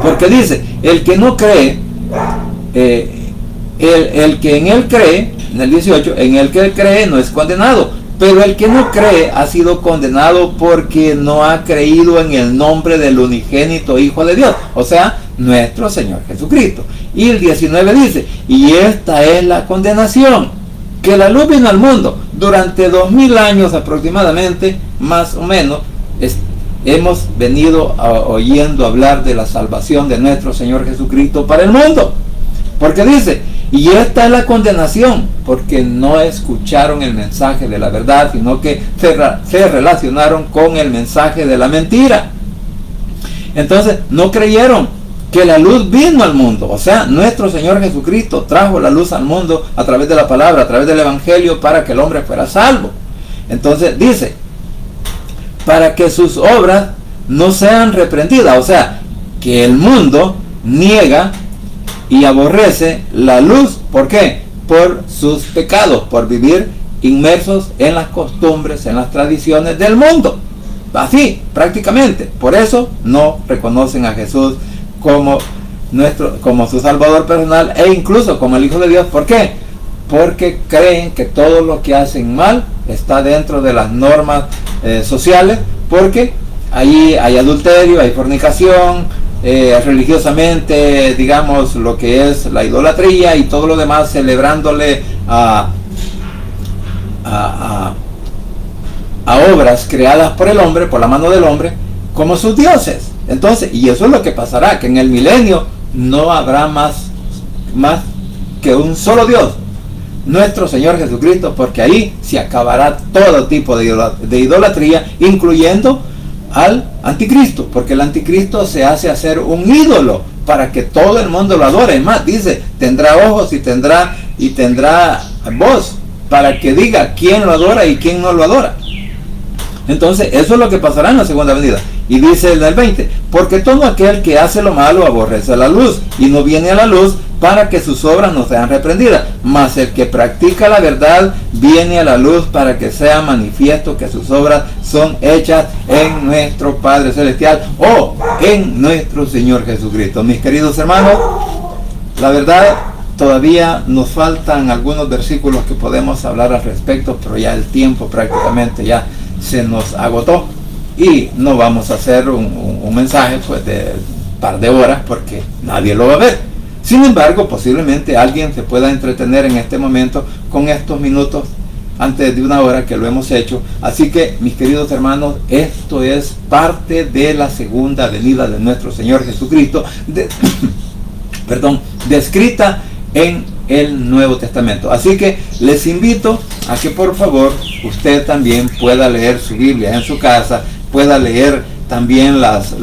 Porque dice, el que no cree, el que en él cree, en el 18, en el que él cree no es condenado, pero el que no cree ha sido condenado porque no ha creído en el nombre del unigénito Hijo de Dios, o sea, nuestro Señor Jesucristo. Y el 19 dice, y esta es la condenación, que la luz vino al mundo. Durante 2000 años aproximadamente, más o menos, hemos venido oyendo hablar de la salvación de nuestro Señor Jesucristo para el mundo. Porque dice, y esta es la condenación, porque no escucharon el mensaje de la verdad, sino que se relacionaron con el mensaje de la mentira. Entonces, no creyeron que la luz vino al mundo. O sea, nuestro Señor Jesucristo trajo la luz al mundo a través de la palabra, a través del Evangelio, para que el hombre fuera salvo. Entonces dice, para que sus obras no sean reprendidas. O sea, que el mundo niega y aborrece la luz. ¿Por qué? Por sus pecados, por vivir inmersos en las costumbres, en las tradiciones del mundo. Así, prácticamente. Por eso no reconocen a Jesús como su Salvador personal e incluso como el Hijo de Dios. ¿Por qué? Porque creen que todo lo que hacen mal está dentro de las normas sociales, porque ahí hay adulterio, hay fornicación, religiosamente, digamos, lo que es la idolatría y todo lo demás, celebrándole a obras creadas por el hombre, por la mano del hombre, como sus dioses. Entonces, y eso es lo que pasará, que en el milenio no habrá más que un solo Dios, nuestro Señor Jesucristo, porque ahí se acabará todo tipo de idolatría, incluyendo al anticristo, porque el anticristo se hace hacer un ídolo para que todo el mundo lo adore. Es más, dice, tendrá ojos y tendrá voz para que diga quién lo adora y quién no lo adora. Entonces, eso es lo que pasará en la segunda venida. Y dice el del 20, porque todo aquel que hace lo malo aborrece la luz y no viene a la luz para que sus obras no sean reprendidas. Mas el que practica la verdad viene a la luz para que sea manifiesto que sus obras son hechas en nuestro Padre Celestial o en nuestro Señor Jesucristo. Mis queridos hermanos, la verdad, todavía nos faltan algunos versículos que podemos hablar al respecto, pero ya el tiempo prácticamente ya se nos agotó y no vamos a hacer un mensaje pues de un par de horas porque nadie lo va a ver. Sin embargo, posiblemente alguien se pueda entretener en este momento con estos minutos antes de una hora que lo hemos hecho. Así que, mis queridos hermanos, esto es parte de la segunda venida de nuestro Señor Jesucristo, descrita en el Nuevo Testamento. Así que les invito a que por favor usted también pueda leer su Biblia en su casa, pueda leer también las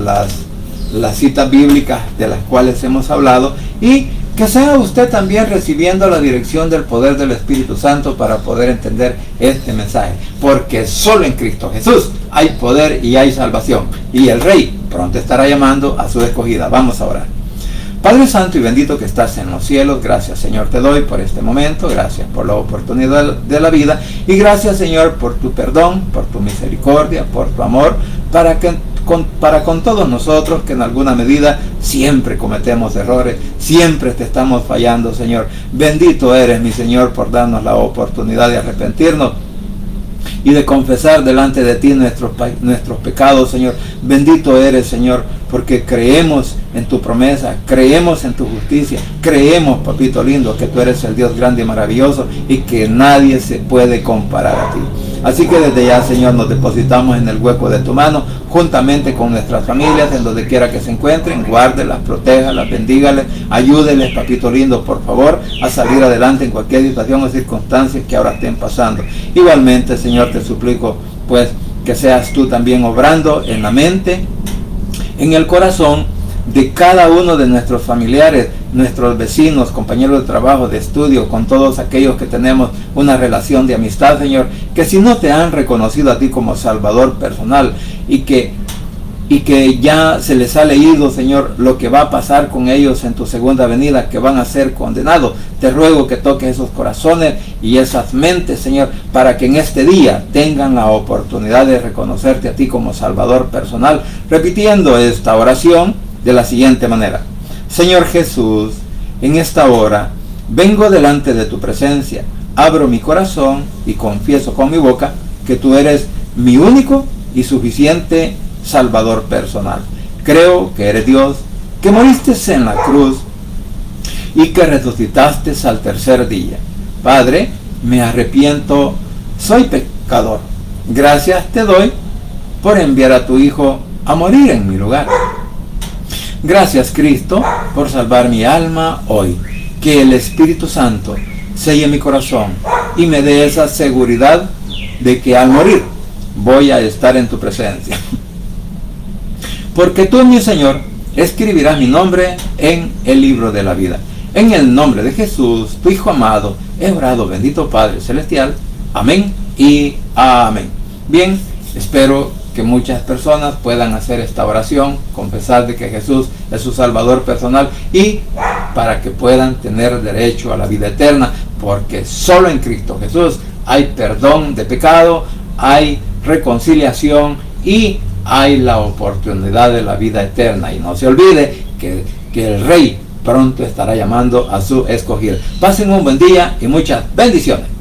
citas bíblicas de las cuales hemos hablado, y que sea usted también recibiendo la dirección del poder del Espíritu Santo para poder entender este mensaje, porque solo en Cristo Jesús hay poder y hay salvación, y el Rey pronto estará llamando a su escogida. Vamos a orar. Padre Santo y bendito que estás en los cielos, gracias Señor te doy por este momento, gracias por la oportunidad de la vida, y gracias Señor por tu perdón, por tu misericordia, por tu amor, para con todos nosotros que en alguna medida siempre cometemos errores, siempre te estamos fallando, Señor. Bendito eres, mi Señor, por darnos la oportunidad de arrepentirnos y de confesar delante de ti nuestros pecados, Señor. Bendito eres, Señor, porque creemos en tu promesa, creemos en tu justicia, creemos, papito lindo, que tú eres el Dios grande y maravilloso y que nadie se puede comparar a ti. Así que desde ya, Señor, nos depositamos en el hueco de tu mano, juntamente con nuestras familias, en donde quiera que se encuentren. Guárdelas, protéjalas, bendígales, ayúdeles, papito lindo, por favor, a salir adelante en cualquier situación o circunstancia que ahora estén pasando. Igualmente, Señor, te suplico, pues, que seas tú también obrando en la mente, en el corazón de cada uno de nuestros familiares, nuestros vecinos, compañeros de trabajo, de estudio, con todos aquellos que tenemos una relación de amistad, Señor, que si no te han reconocido a ti como Salvador personal y que ya se les ha leído, Señor, lo que va a pasar con ellos en tu segunda venida, que van a ser condenados, te ruego que toques esos corazones y esas mentes, Señor, para que en este día tengan la oportunidad de reconocerte a ti como Salvador personal, repitiendo esta oración de la siguiente manera. Señor Jesús, en esta hora vengo delante de tu presencia, abro mi corazón y confieso con mi boca que tú eres mi único y suficiente Salvador personal. Creo que eres Dios, que moriste en la cruz y que resucitaste al tercer día. Padre, me arrepiento, soy pecador. Gracias te doy por enviar a tu Hijo a morir en mi lugar. Gracias, Cristo, por salvar mi alma hoy. Que el Espíritu Santo selle mi corazón y me dé esa seguridad de que al morir voy a estar en tu presencia. Porque tú, mi Señor, escribirás mi nombre en el libro de la vida. En el nombre de Jesús, tu Hijo amado, he orado, bendito Padre Celestial. Amén y amén. Bien, espero que muchas personas puedan hacer esta oración, confesar de que Jesús es su Salvador personal y para que puedan tener derecho a la vida eterna, porque solo en Cristo Jesús hay perdón de pecado, hay reconciliación y hay la oportunidad de la vida eterna. Y no se olvide que el Rey pronto estará llamando a su escogido. Pasen un buen día y muchas bendiciones.